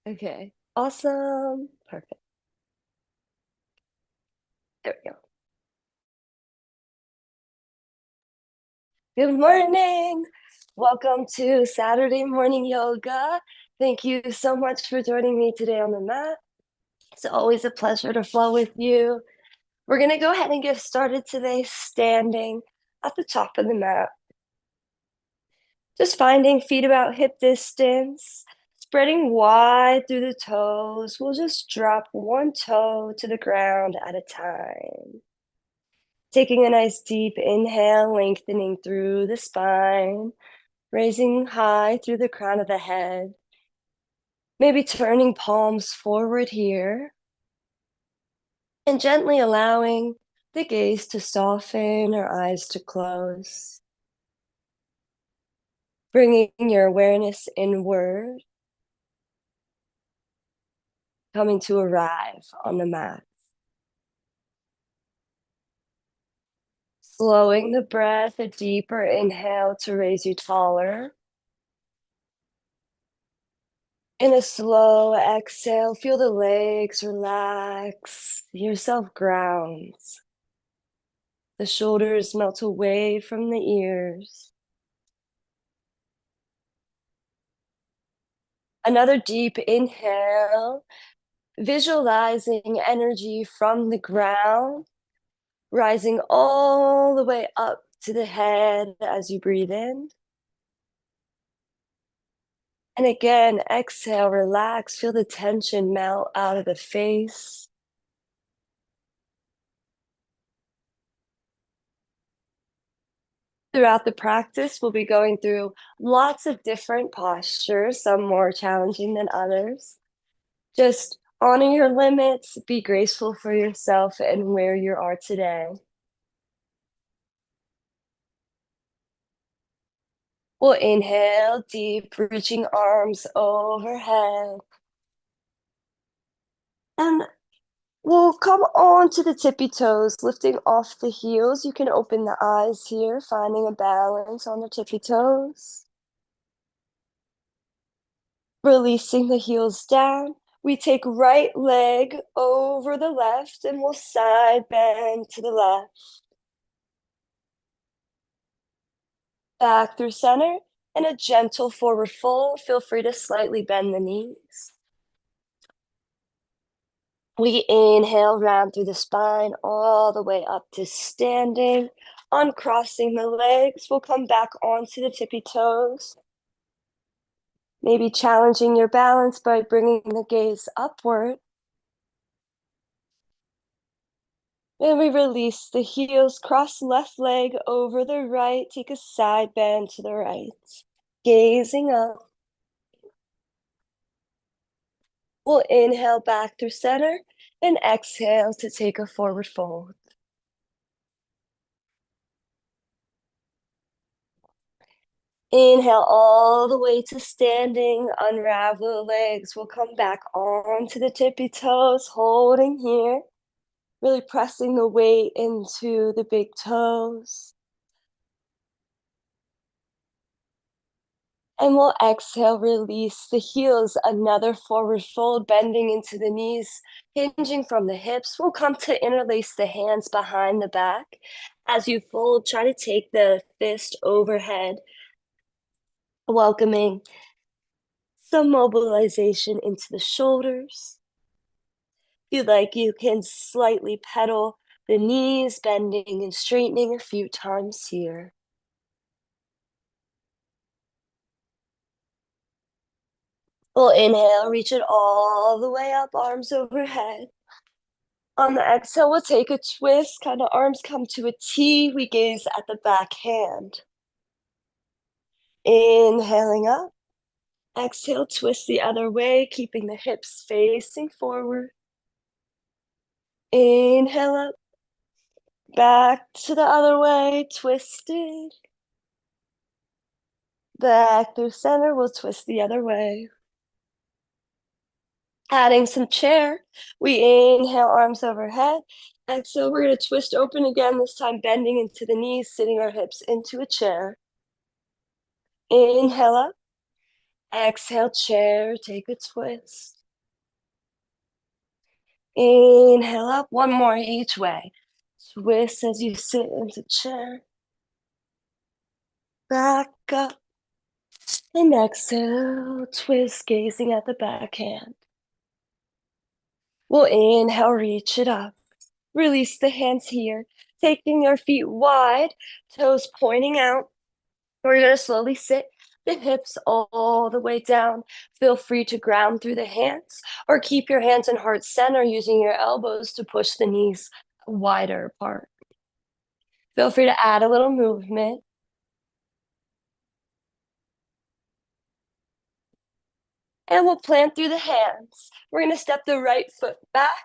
Okay. Awesome. Perfect. There we go. Good morning. Welcome to Saturday morning yoga. Thank you so much for joining me today on the mat. It's always a pleasure to flow with you. We're going to go ahead and get started today standing at the top of the mat. Just finding feet about hip distance, spreading wide through the toes. We'll just drop one toe to the ground at a time. Taking a nice deep inhale, lengthening through the spine, raising high through the crown of the head. Maybe turning palms forward here and gently allowing the gaze to soften or eyes to close. Bringing your awareness inward, coming to arrive on the mat. Slowing the breath, a deeper inhale to raise you taller. In a slow exhale, feel the legs relax, yourself grounds. The shoulders melt away from the ears. Another deep inhale, visualizing energy from the ground, rising all the way up to the head as you breathe in. And again, exhale, relax, feel the tension melt out of the face. Throughout the practice, we'll be going through lots of different postures, some more challenging than others. Just honor your limits, be graceful for yourself and where you are today. We'll inhale deep, reaching arms overhead. And we'll come on to the tippy toes, lifting off the heels. You can open the eyes here, finding a balance on the tippy toes. Releasing the heels down. We take right leg over the left and we'll side bend to the left. Back through center and a gentle forward fold. Feel free to slightly bend the knees. We inhale round through the spine all the way up to standing. Uncrossing the legs, we'll come back onto the tippy toes. Maybe challenging your balance by bringing the gaze upward. And we release the heels, cross left leg over the right, take a side bend to the right. Gazing up. We'll inhale back through center and exhale to take a forward fold. Inhale all the way to standing, unravel the legs. We'll come back onto the tippy toes, holding here, really pressing the weight into the big toes. And we'll exhale, release the heels, another forward fold, bending into the knees, hinging from the hips. We'll come to interlace the hands behind the back. As you fold, try to take the fist overhead, welcoming some mobilization into the shoulders. If you'd like, you can slightly pedal the knees, bending and straightening a few times here. We'll inhale, reach it all the way up, arms overhead. On the exhale, we'll take a twist, kind of arms come to a T. We gaze at the back hand. Inhaling up. Exhale, twist the other way, keeping the hips facing forward. Inhale up. Back to the other way, twisted. Back through center, we'll twist the other way. Adding some chair. We inhale, arms overhead. Exhale, we're going to twist open again, this time bending into the knees, sitting our hips into a chair. Inhale up. Exhale, chair, take a twist. Inhale up, one more each way. Twist as you sit into chair. Back up. And exhale, twist, gazing at the backhand. We'll inhale, reach it up. Release the hands here, taking your feet wide, toes pointing out. We're going to slowly sit the hips all the way down. Feel free to ground through the hands or keep your hands in heart center using your elbows to push the knees wider apart. Feel free to add a little movement. And we'll plant through the hands. We're going to step the right foot back,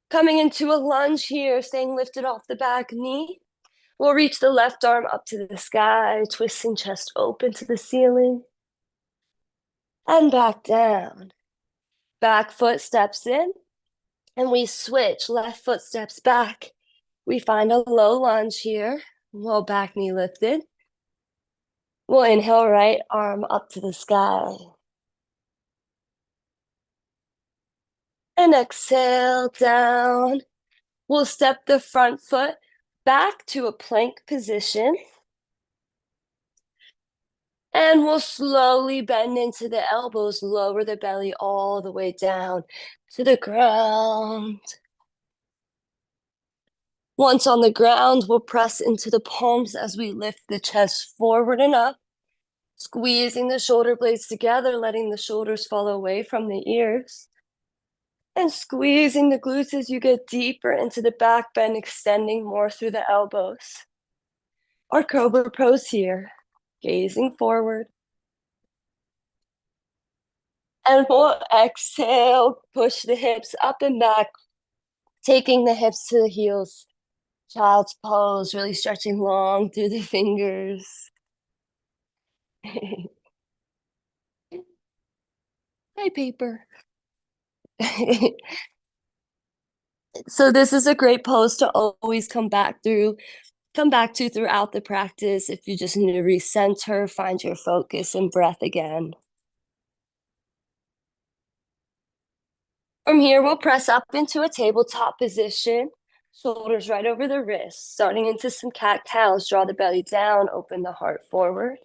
coming into a lunge here, staying lifted off the back knee. We'll reach the left arm up to the sky, twisting chest open to the ceiling. And back down. Back foot steps in, and we switch. Left foot steps back. We find a low lunge here, low back knee lifted. We'll inhale, right arm up to the sky. And exhale, down. We'll step the front foot back to a plank position. And we'll slowly bend into the elbows, lower the belly all the way down to the ground. Once on the ground, we'll press into the palms as we lift the chest forward and up, squeezing the shoulder blades together, letting the shoulders fall away from the ears, and squeezing the glutes as you get deeper into the back bend, extending more through the elbows. Our cobra pose here, gazing forward. And we'll exhale, push the hips up and back, taking the hips to the heels. Child's pose, really stretching long through the fingers. Hi, paper. So this is a great pose to always come back to throughout the practice. If you just need to recenter, find your focus and breath again. From here, we'll press up into a tabletop position, shoulders right over the wrists, starting into some cat-cows. Draw the belly down, open the heart forward.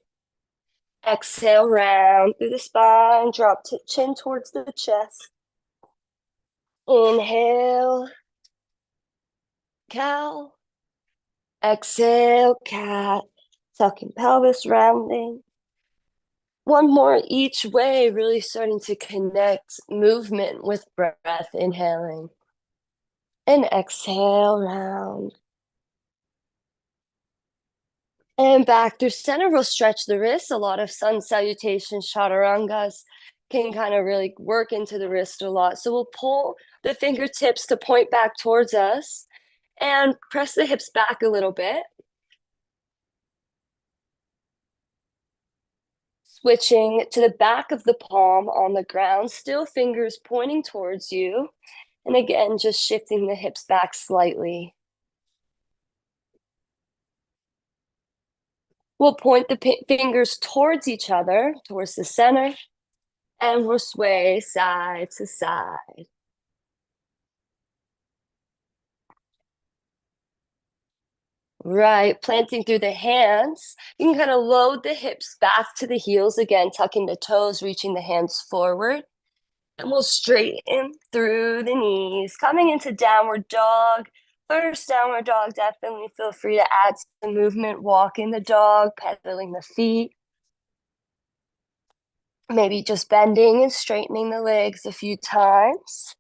Exhale, round through the spine, drop chin towards the chest. Inhale, cow. Exhale, cat. Tucking pelvis, rounding. One more each way, really starting to connect movement with breath. Inhaling. And exhale, round. And back through center, we'll stretch the wrists. A lot of sun salutations, chaturangas can kind of really work into the wrist a lot. So we'll pull the fingertips to point back towards us and press the hips back a little bit. Switching to the back of the palm on the ground, still fingers pointing towards you. And again, just shifting the hips back slightly. We'll point the fingers towards each other, towards the center, and we'll sway side to side. Right, planting through the hands. You can kind of load the hips back to the heels again, tucking the toes, reaching the hands forward. And we'll straighten through the knees. Coming into downward dog. First downward dog, definitely feel free to add some movement, walking the dog, pedaling the feet. Maybe just bending and straightening the legs a few times.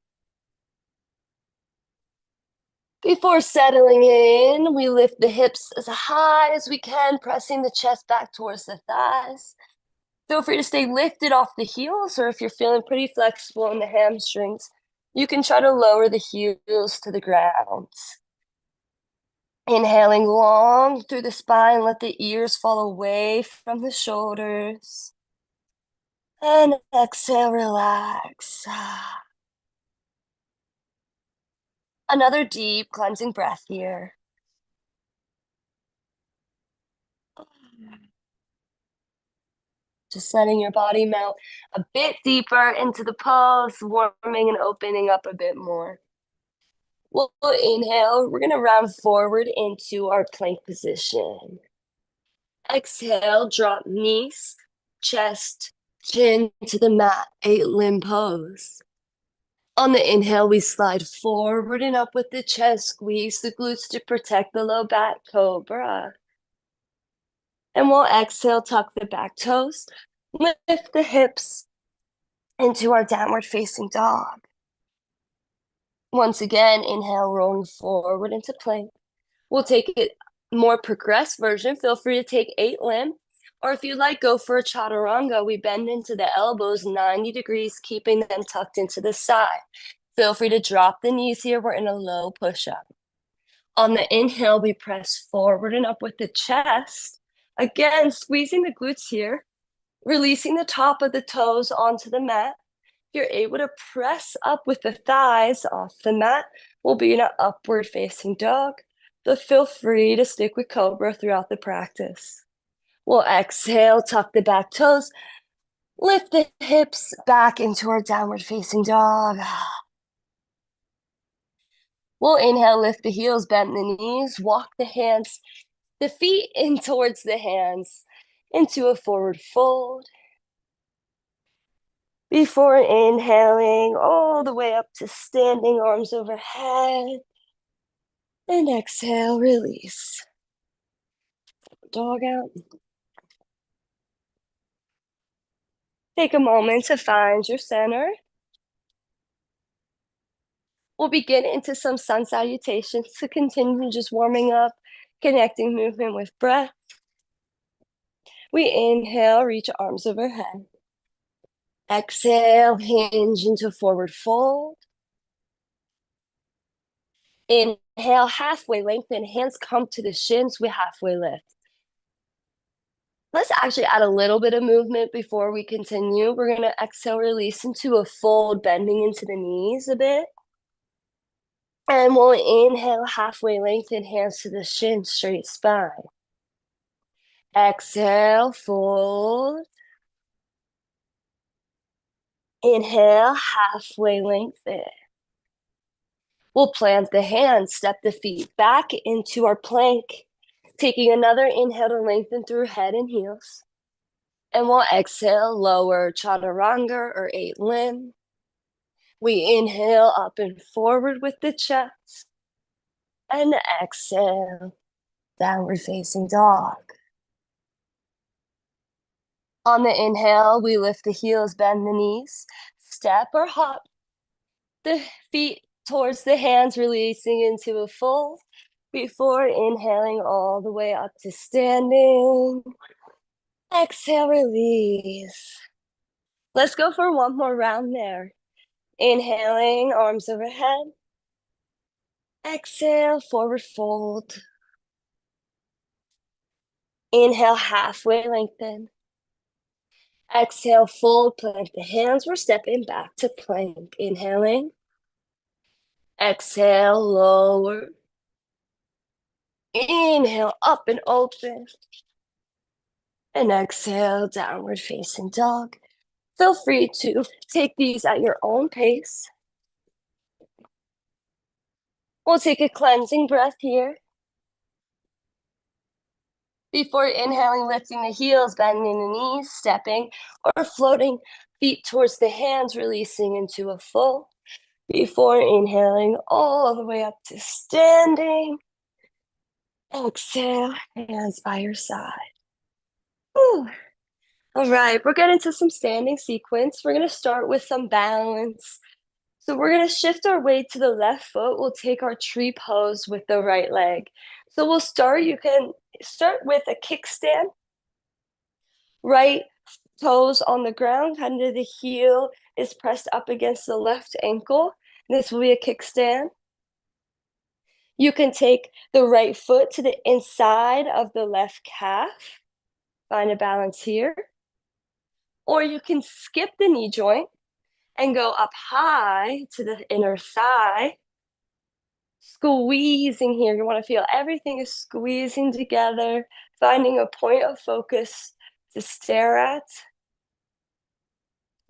Before settling in, we lift the hips as high as we can, pressing the chest back towards the thighs. Feel free to stay lifted off the heels, or if you're feeling pretty flexible in the hamstrings, you can try to lower the heels to the ground. Inhaling long through the spine, let the ears fall away from the shoulders. And exhale, relax. Another deep cleansing breath here. Just letting your body melt a bit deeper into the pose, warming and opening up a bit more. We'll inhale. We're going to round forward into our plank position. Exhale, drop knees, chest, chin to the mat, 8-limb pose. On the inhale, we slide forward and up with the chest, squeeze the glutes to protect the low back, cobra. And we'll exhale, tuck the back toes, lift the hips into our downward facing dog. Once again, inhale, rolling forward into plank. We'll take it more progressed version. Feel free to take 8-limb. Or if you like, go for a chaturanga. We bend into the elbows 90 degrees, keeping them tucked into the side. Feel free to drop the knees here. We're in a low push-up. On the inhale, we press forward and up with the chest. Again, squeezing the glutes here, releasing the top of the toes onto the mat. You're able to press up with the thighs off the mat. We'll be in an upward facing dog, but feel free to stick with cobra throughout the practice. We'll exhale, tuck the back toes, lift the hips back into our downward facing dog. We'll inhale, lift the heels, bend the knees, walk the hands, the feet in towards the hands, into a forward fold. Before inhaling all the way up to standing, arms overhead. And exhale, release. Dog out. Take a moment to find your center. We'll begin into some sun salutations to continue just warming up, connecting movement with breath. We inhale, reach arms overhead. Exhale, hinge into forward fold. Inhale, halfway lengthen, hands come to the shins, we halfway lift. Let's actually add a little bit of movement before we continue. We're going to exhale, release into a fold, bending into the knees a bit. And we'll inhale, halfway lengthen, hands to the shins, straight spine. Exhale, fold. Inhale, halfway lengthen. We'll plant the hands, step the feet back into our plank, taking another inhale to lengthen through head and heels. And we'll exhale, lower chaturanga or 8-limb. We inhale up and forward with the chest. And exhale, downward facing dog. On the inhale, we lift the heels, bend the knees, step or hop the feet towards the hands, releasing into a fold before inhaling all the way up to standing. Exhale, release. Let's go for one more round there. Inhaling, arms overhead. Exhale, forward fold. Inhale, halfway lengthen. Exhale, fold, plant the hands. We're stepping back to plank. Inhaling. Exhale, lower. Inhale, up and open. And exhale, downward facing dog. Feel free to take these at your own pace. We'll take a cleansing breath here. Before inhaling, lifting the heels, bending the knees, stepping, or floating feet towards the hands, releasing into a fold. Before inhaling all the way up to standing. Exhale, hands by your side. Whew. All right, we're getting to some standing sequence. We're going to start with some balance. So we're going to shift our weight to the left foot. We'll take our tree pose with the right leg. So we'll start, you can start with a kickstand. Right toes on the ground, under the heel is pressed up against the left ankle. This will be a kickstand. You can take the right foot to the inside of the left calf. Find a balance here. Or you can skip the knee joint and go up high to the inner thigh. Squeezing here. You want to feel everything is squeezing together, finding a point of focus to stare at.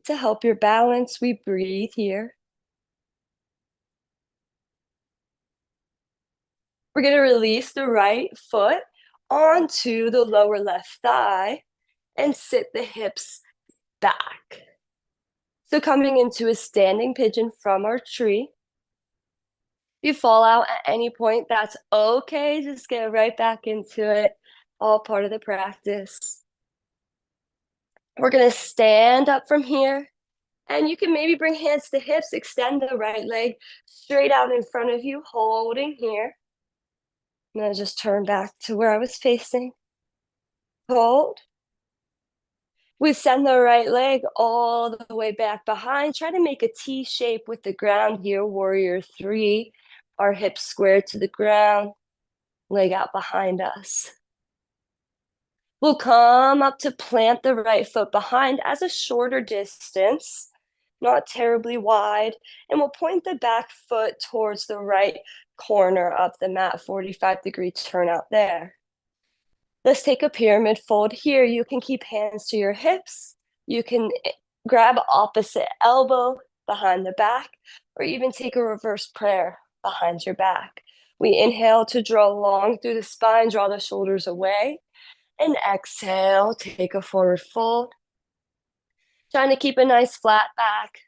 To help your balance, we breathe here. We're going to release the right foot onto the lower left thigh and sit the hips back. So coming into a standing pigeon from our tree. If you fall out at any point, that's okay. Just get right back into it. All part of the practice. We're going to stand up from here. And you can maybe bring hands to hips, extend the right leg straight out in front of you, holding here. I'm going to just turn back to where I was facing. Hold. We send the right leg all the way back behind. Try to make a T shape with the ground here, warrior three. Our hips square to the ground, leg out behind us. We'll come up to plant the right foot behind as a shorter distance, not terribly wide, and we'll point the back foot towards the right corner of the mat, 45-degree turn out there. Let's take a pyramid fold here. You can keep hands to your hips. You can grab opposite elbow behind the back, or even take a reverse prayer behind your back. We inhale to draw long through the spine, draw the shoulders away, and exhale, take a forward fold. Trying to keep a nice flat back.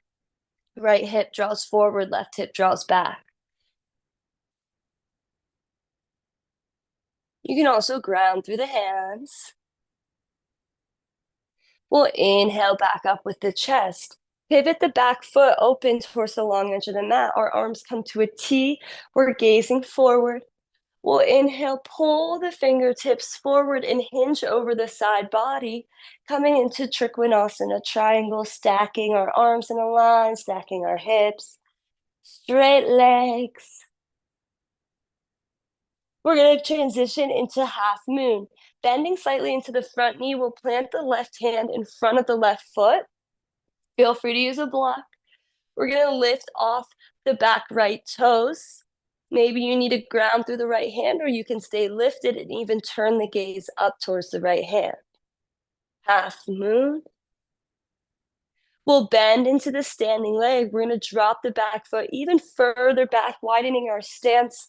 Right hip draws forward, left hip draws back. You can also ground through the hands. We'll inhale back up with the chest. Pivot the back foot open towards the long edge of the mat. Our arms come to a T. We're gazing forward. We'll inhale, pull the fingertips forward and hinge over the side body, coming into Trikonasana, triangle, stacking our arms in a line, stacking our hips, straight legs. We're going to transition into half moon. Bending slightly into the front knee, we'll plant the left hand in front of the left foot. Feel free to use a block. We're going to lift off the back right toes. Maybe you need to ground through the right hand, or you can stay lifted and even turn the gaze up towards the right hand. Half moon. We'll bend into the standing leg. We're going to drop the back foot even further back, widening our stance,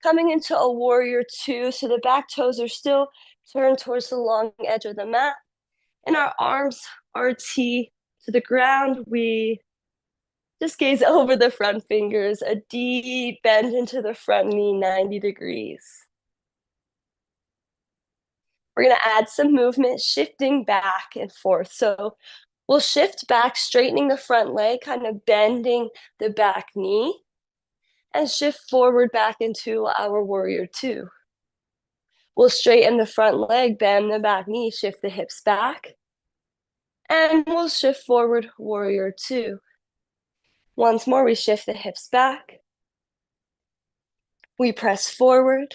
coming into a warrior two. So the back toes are still turned towards the long edge of the mat. And our arms are T to the ground. We just gaze over the front fingers, a deep bend into the front knee, 90 degrees. We're going to add some movement, shifting back and forth. So we'll shift back, straightening the front leg, kind of bending the back knee, and shift forward back into our warrior two. We'll straighten the front leg, bend the back knee, shift the hips back, and we'll shift forward, warrior two. Once more, we shift the hips back. We press forward.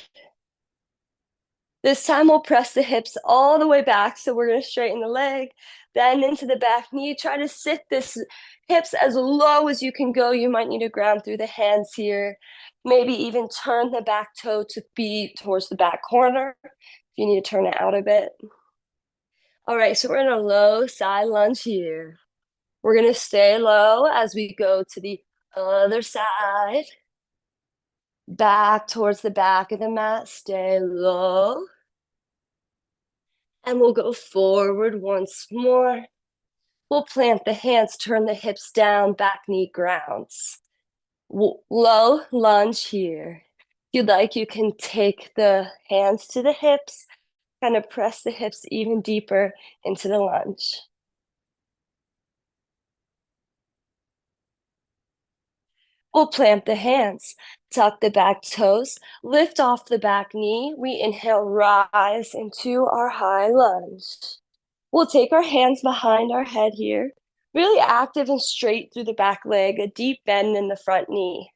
This time we'll press the hips all the way back. So we're going to straighten the leg, bend into the back knee. Try to sit this hips as low as you can go. You might need to ground through the hands here. Maybe even turn the back toe to be towards the back corner. If you need to turn it out a bit. All right, so we're in a low side lunge here. We're going to stay low as we go to the other side. Back towards the back of the mat, stay low. And we'll go forward once more. We'll plant the hands, turn the hips down, back knee grounds. Low lunge here. If you'd like, you can take the hands to the hips, kind of press the hips even deeper into the lunge. We'll plant the hands, tuck the back toes, lift off the back knee. We inhale, rise into our high lunge. We'll take our hands behind our head here, really active and straight through the back leg, a deep bend in the front knee.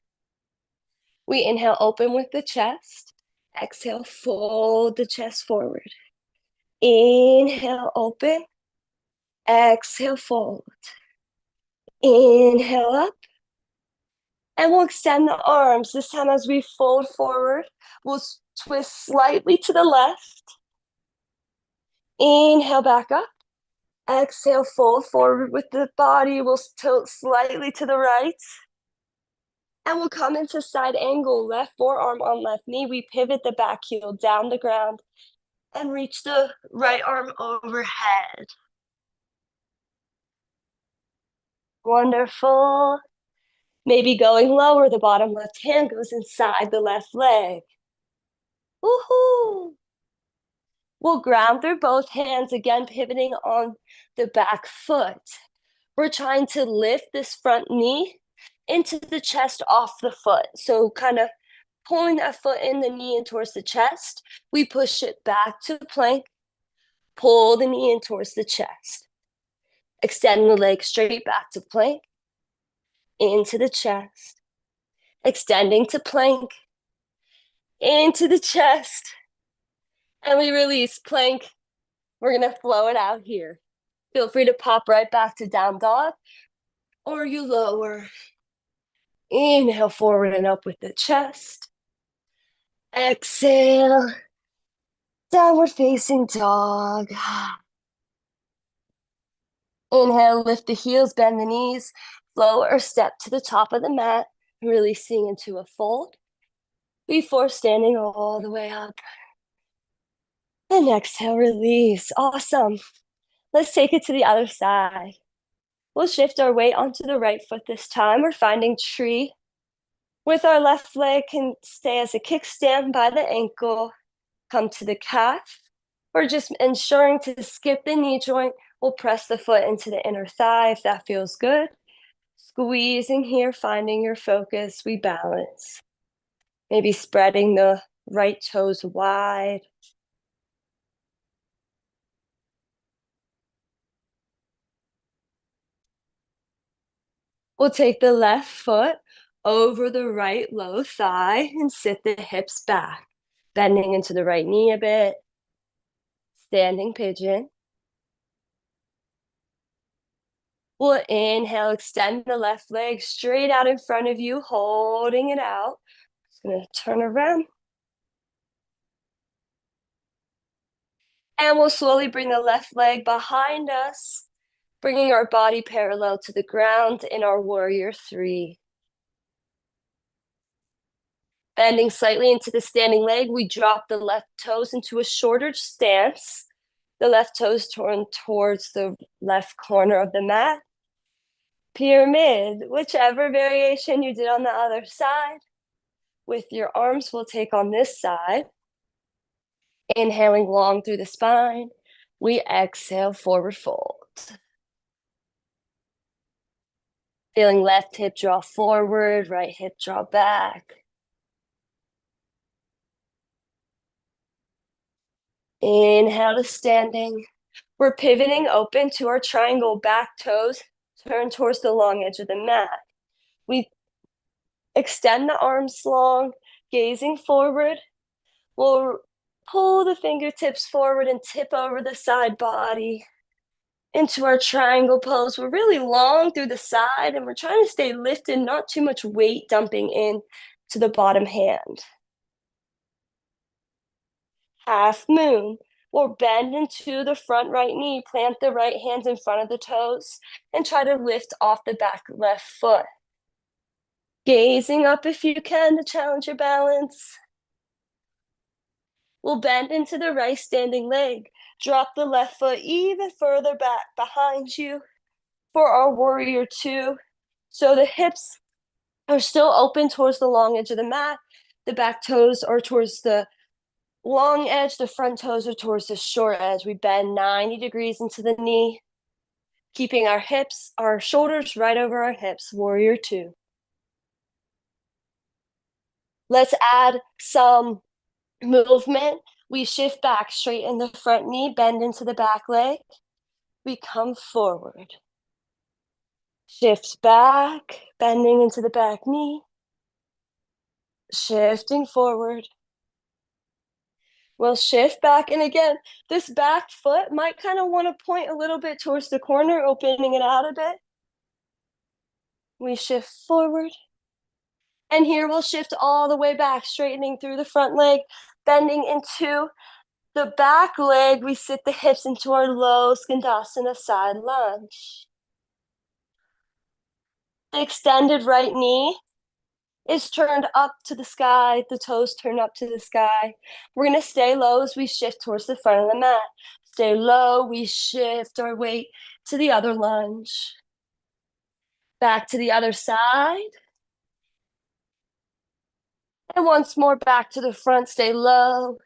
We inhale, open with the chest. Exhale, fold the chest forward. Inhale, open. Exhale, fold. Inhale up. And we'll extend the arms. This time as we fold forward, we'll twist slightly to the left. Inhale back up. Exhale, fold forward with the body. We'll tilt slightly to the right. And we'll come into side angle, left forearm on left knee. We pivot the back heel down the ground and reach the right arm overhead. Wonderful. Maybe going lower, the bottom left hand goes inside the left leg. Woohoo! We'll ground through both hands, again pivoting on the back foot. We're trying to lift this front knee into the chest off the foot. So kind of pulling that foot in, the knee in towards the chest. We push it back to plank, pull the knee in towards the chest. Extend the leg straight back to plank, into the chest. Extending to plank, into the chest. And we release plank. We're gonna flow it out here. Feel free to pop right back to down dog, or you lower. Inhale forward and up with the chest. Exhale, downward facing dog. Inhale, lift the heels, bend the knees, flow or step to the top of the mat, releasing into a fold before standing all the way up. And exhale, release. Awesome. Let's take it to the other side. We'll shift our weight onto the right foot this time. We're finding tree. With our left leg can stay as a kickstand by the ankle. Come to the calf. Or just ensuring to skip the knee joint. We'll press the foot into the inner thigh if that feels good. Squeezing here, finding your focus. We balance. Maybe spreading the right toes wide. We'll take the left foot over the right low thigh and sit the hips back, bending into the right knee a bit, standing pigeon. We'll inhale, extend the left leg straight out in front of you, holding it out. Just gonna turn around. And we'll slowly bring the left leg behind us, bringing our body parallel to the ground in our warrior three. Bending slightly into the standing leg, we drop the left toes into a shorter stance. The left toes turn towards the left corner of the mat. Pyramid, whichever variation you did on the other side. With your arms, we'll take on this side. Inhaling long through the spine. We exhale, forward fold. Feeling left hip draw forward, right hip draw back. Inhale to standing. We're pivoting open to our triangle, back toes turn towards the long edge of the mat. We extend the arms long, gazing forward. We'll pull the fingertips forward and tip over the side body into our triangle pose. We're really long through the side and we're trying to stay lifted, not too much weight dumping in to the bottom hand. Half moon. We'll bend into the front right knee, plant the right hands in front of the toes, and try to lift off the back left foot. Gazing up if you can to challenge your balance. We'll bend into the right standing leg. Drop the left foot even further back behind you for our warrior two. So the hips are still open towards the long edge of the mat. The back toes are towards the long edge, the front toes are towards the short edge. We bend 90 degrees into the knee, keeping our hips, our shoulders right over our hips, warrior two. Let's add some movement. We shift back, straighten the front knee, bend into the back leg. We come forward. Shift back, bending into the back knee. Shifting forward. We'll shift back, and again, this back foot might kind of want to point a little bit towards the corner, opening it out a bit. We shift forward. And here we'll shift all the way back, straightening through the front leg, bending into The back leg, we sit the hips into our low Skandasana side lunge. The extended right knee is turned up to the sky, the toes turn up to the sky. We're gonna stay low as we shift towards the front of the mat. Stay low, we shift our weight to the other lunge. Back to the other side. And once more back to the front, stay low.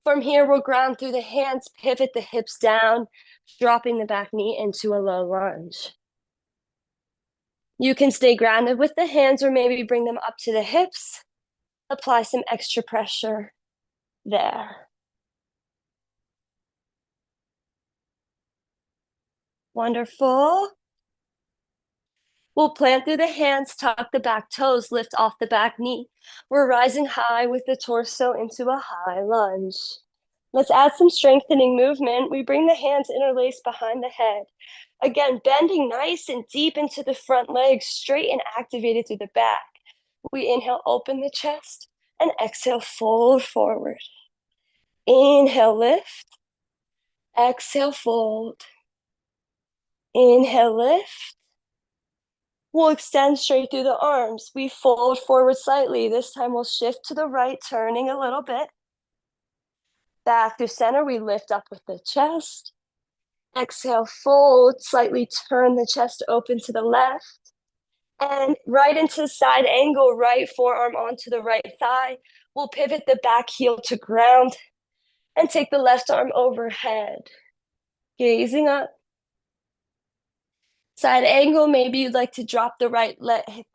From here, we'll ground through the hands, pivot the hips down, dropping the back knee into a low lunge. You can stay grounded with the hands or maybe bring them up to the hips. Apply some extra pressure there. Wonderful. We'll plant through the hands, tuck the back toes, lift off the back knee. We're rising high with the torso into a high lunge. Let's add some strengthening movement. We bring the hands interlaced behind the head. Again, bending nice and deep into the front legs, straight and activated through the back. We inhale, open the chest, and exhale, fold forward. Inhale, lift. Exhale, fold. Inhale, lift. We'll extend straight through the arms. We fold forward slightly. This time we'll shift to the right, turning a little bit. Back through center, we lift up with the chest. Exhale, fold, slightly turn the chest open to the left. And right into side angle, right forearm onto the right thigh. We'll pivot the back heel to ground and take the left arm overhead. Gazing up. Side angle, maybe you'd like to drop the right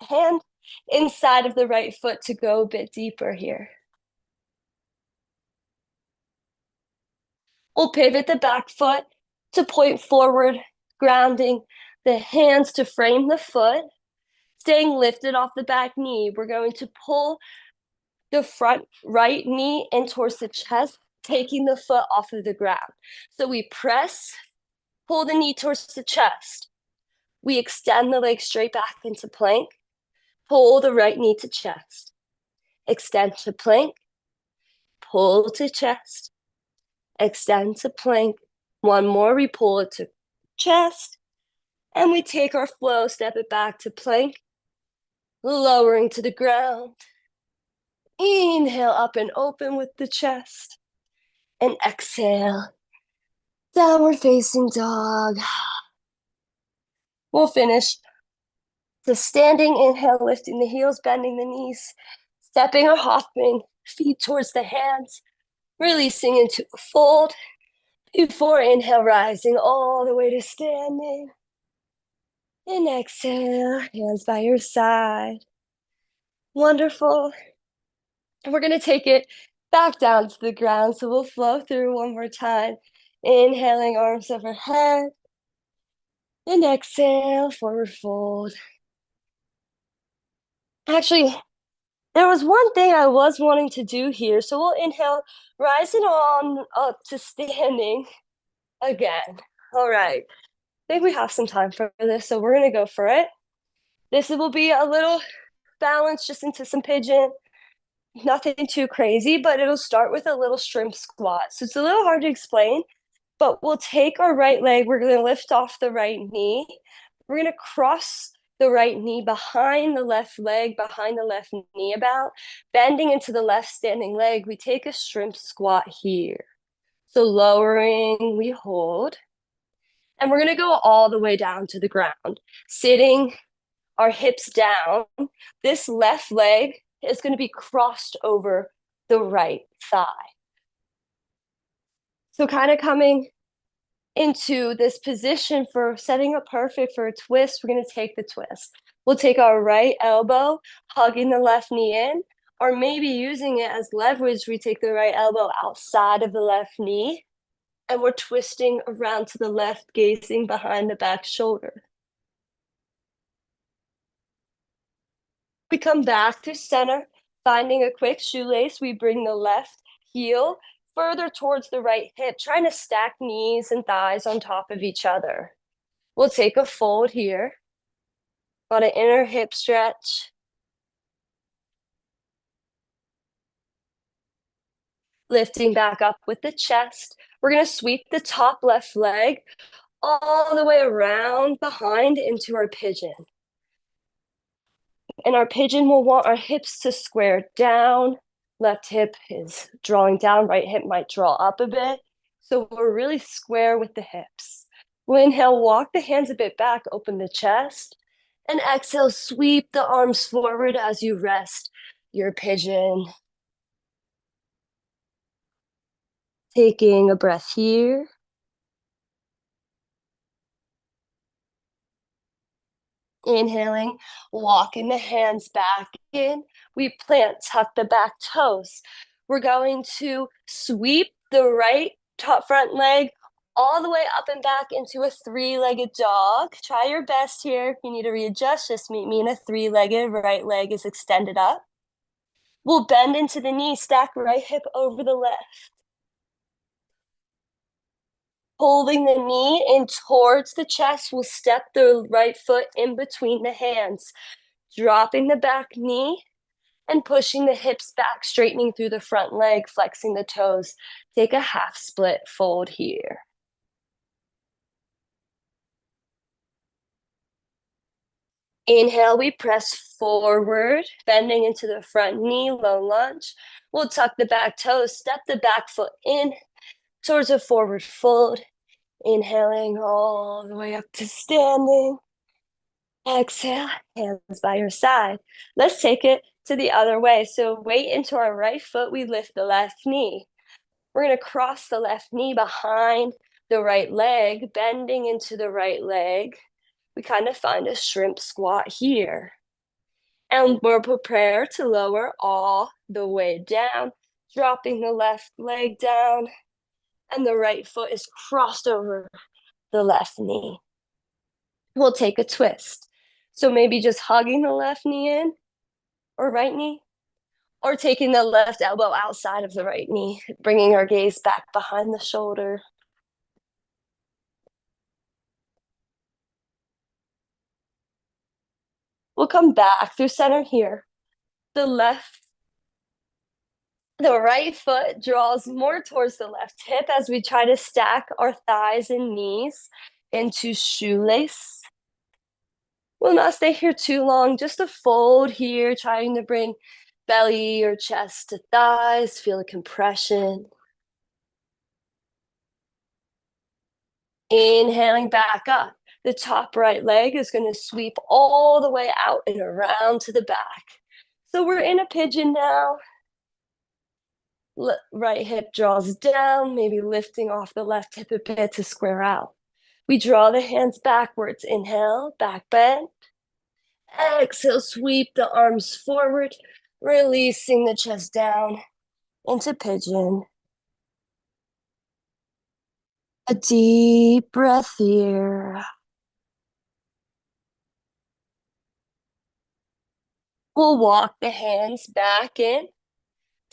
hand inside of the right foot to go a bit deeper here. We'll pivot the back foot to point forward, grounding the hands to frame the foot, staying lifted off the back knee. We're going to pull the front right knee in towards the chest, taking the foot off of the ground. So we press, pull the knee towards the chest. We extend the leg straight back into plank, pull the right knee to chest, extend to plank, pull to chest, extend to plank. One more, we pull it to chest, and we take our flow, step it back to plank, lowering to the ground. Inhale up and open with the chest, and exhale, downward facing dog. We'll finish the standing inhale, lifting the heels, bending the knees, stepping or hopping, feet towards the hands, releasing into a fold. Before inhale, rising all the way to standing. And exhale, hands by your side. Wonderful. And we're going to take it back down to the ground. So we'll flow through one more time. Inhaling, arms overhead. And exhale, forward fold. Actually, there was one thing I was wanting to do here. So we'll inhale, rising on up to standing again. All right. I think we have some time for this, so we're going to go for it. This will be a little balance just into some pigeon. Nothing too crazy, but it'll start with a little shrimp squat. So it's a little hard to explain, but we'll take our right leg. We're going to lift off the right knee. We're going to cross the right knee behind the left leg, behind the left knee about, bending into the left standing leg. We take a shrimp squat here. So lowering, we hold. And we're going to go all the way down to the ground, sitting our hips down. This left leg is going to be crossed over the right thigh. So kind of coming into this position for setting up perfect for a twist, we're going to take the twist. We'll take our right elbow, hugging the left knee in, or maybe using it as leverage, we take the right elbow outside of the left knee, and we're twisting around to the left, gazing behind the back shoulder. We come back to center, finding a quick shoelace. We bring the left heel further towards the right hip, trying to stack knees and thighs on top of each other. We'll take a fold here. Got an inner hip stretch. Lifting back up with the chest, we're going to sweep the top left leg all the way around behind into our pigeon. In our pigeon, we'll want our hips to square down. Left hip is drawing down, right hip might draw up a bit. So we're really square with the hips. We'll inhale, walk the hands a bit back, open the chest. And exhale, sweep the arms forward as you rest your pigeon. Taking a breath here. Inhaling, walking the hands back in. We plant, tuck the back toes. We're going to sweep the right top front leg all the way up and back into a three-legged dog. Try your best here. If you need to readjust, just meet me in a three-legged. Right leg is extended up. We'll bend into the knee, stack right hip over the left. Holding the knee in towards the chest, we'll step the right foot in between the hands, dropping the back knee and pushing the hips back, straightening through the front leg, flexing the toes. Take a half split fold here. Inhale, we press forward, bending into the front knee, low lunge. We'll tuck the back toes, step the back foot in towards a forward fold. Inhaling all the way up to standing. Exhale, hands by your side. Let's take it to the other way. So weight into our right foot, we lift the left knee. We're going to cross the left knee behind the right leg, bending into the right leg. We kind of find a shrimp squat here. And we're prepared to lower all the way down, dropping the left leg down, and the right foot is crossed over the left knee. We'll take a twist. So maybe just hugging the left knee in, or right knee, or taking the left elbow outside of the right knee, bringing our gaze back behind the shoulder. We'll come back through center here. The right foot draws more towards the left hip as we try to stack our thighs and knees into shoelace. We'll not stay here too long, just a fold here, trying to bring belly or chest to thighs, feel a compression. Inhaling back up. The top right leg is going to sweep all the way out and around to the back. So we're in a pigeon now. Right hip draws down, maybe lifting off the left hip a bit to square out. We draw the hands backwards. Inhale, back bend. Exhale, sweep the arms forward, releasing the chest down into pigeon. A deep breath here. We'll walk the hands back in,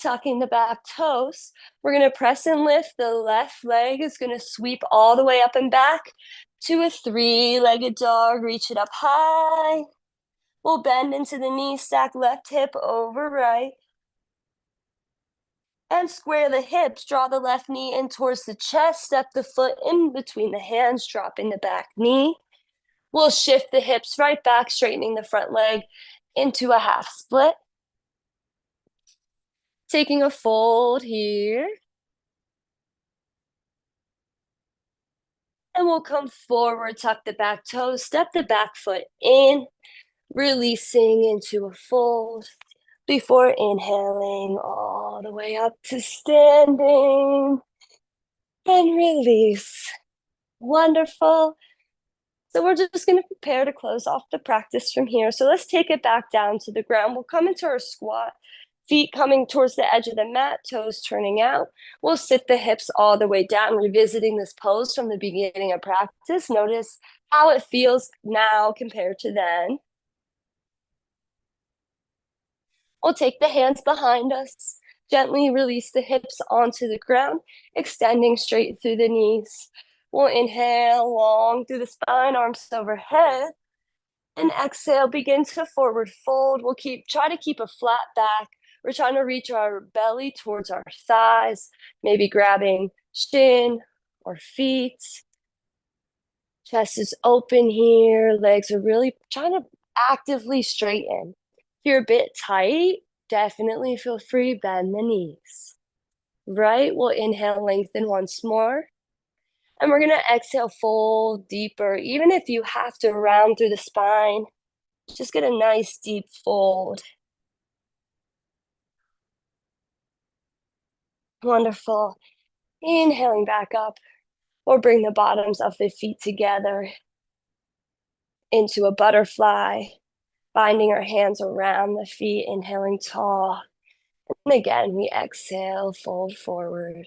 tucking the back toes. We're going to press and lift. The left leg is going to sweep all the way up and back to a three-legged dog. Reach it up high. We'll bend into the knee, stack left hip over right. And square the hips, draw the left knee in towards the chest, step the foot in between the hands, dropping the back knee. We'll shift the hips right back, straightening the front leg into a half split. Taking a fold here. And we'll come forward, tuck the back toes, step the back foot in, releasing into a fold before inhaling all the way up to standing. And release. Wonderful. So we're just going to prepare to close off the practice from here. So let's take it back down to the ground. We'll come into our squat, feet coming towards the edge of the mat, toes turning out. We'll sit the hips all the way down, revisiting this pose from the beginning of practice. Notice how it feels now compared to then. We'll take the hands behind us, gently release the hips onto the ground, extending straight through the knees. We'll inhale long through the spine, arms overhead. And exhale, begin to forward fold. We'll try to keep a flat back, We're trying to reach our belly towards our thighs, maybe grabbing shin or feet. Chest is open here. Legs are really trying to actively straighten. If you're a bit tight, definitely feel free, bend the knees. Right? We'll inhale, lengthen once more. And we're going to exhale, fold deeper. Even if you have to round through the spine, just get a nice deep fold. Wonderful. Inhaling back up, or bring the bottoms of the feet together into a butterfly, binding our hands around the feet, inhaling tall. And again, we exhale, fold forward.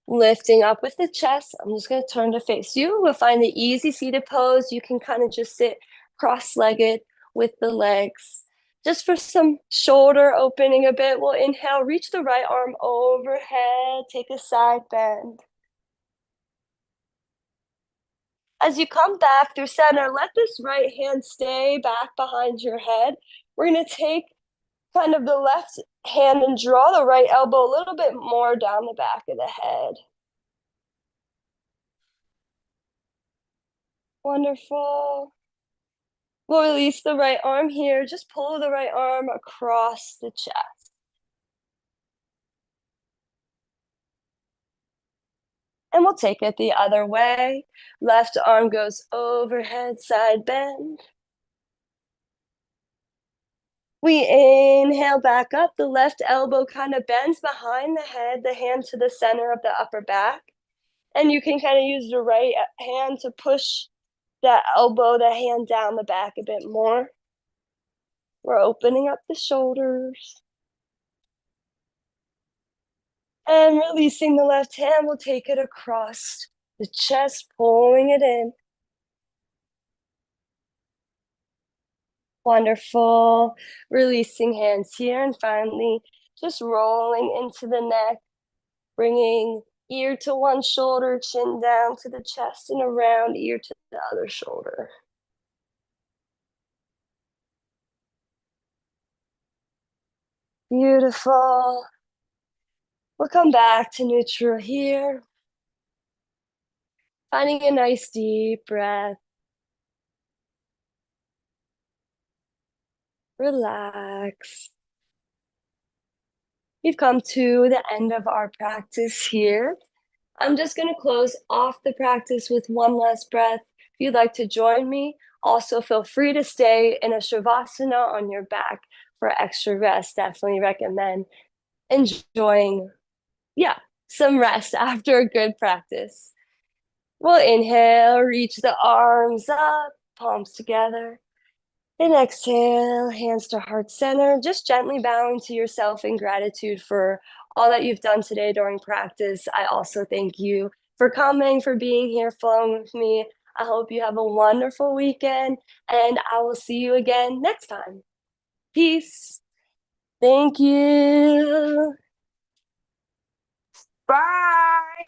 Lifting up with the chest. I'm just going to turn to face you. We'll find the easy seated pose. You can kind of just sit cross-legged with the legs. Just for some shoulder opening a bit, we'll inhale, reach the right arm overhead, take a side bend. As you come back through center, let this right hand stay back behind your head. We're going to take kind of the left hand and draw the right elbow a little bit more down the back of the head. Wonderful. We'll release the right arm here. Just pull the right arm across the chest. And we'll take it the other way. Left arm goes overhead, side bend. We inhale back up. The left elbow kind of bends behind the head, the hand to the center of the upper back. And you can kind of use the right hand to push that elbow, the hand down the back a bit more. We're opening up the shoulders. And releasing the left hand, we'll take it across the chest, pulling it in. Wonderful. Releasing hands here, and finally just rolling into the neck, bringing ear to one shoulder, chin down to the chest, and around ear to the other shoulder. Beautiful. We'll come back to neutral here. Finding a nice deep breath. Relax. We've come to the end of our practice here. I'm just going to close off the practice with one last breath. If you'd like to join me, also feel free to stay in a Shavasana on your back for extra rest. Definitely recommend enjoying, some rest after a good practice. We'll inhale, reach the arms up, palms together. And exhale, hands to heart center, just gently bowing to yourself in gratitude for all that you've done today during practice. I also thank you for coming, for being here, flowing with me. I hope you have a wonderful weekend, and I will see you again next time. Peace. Thank you. Bye.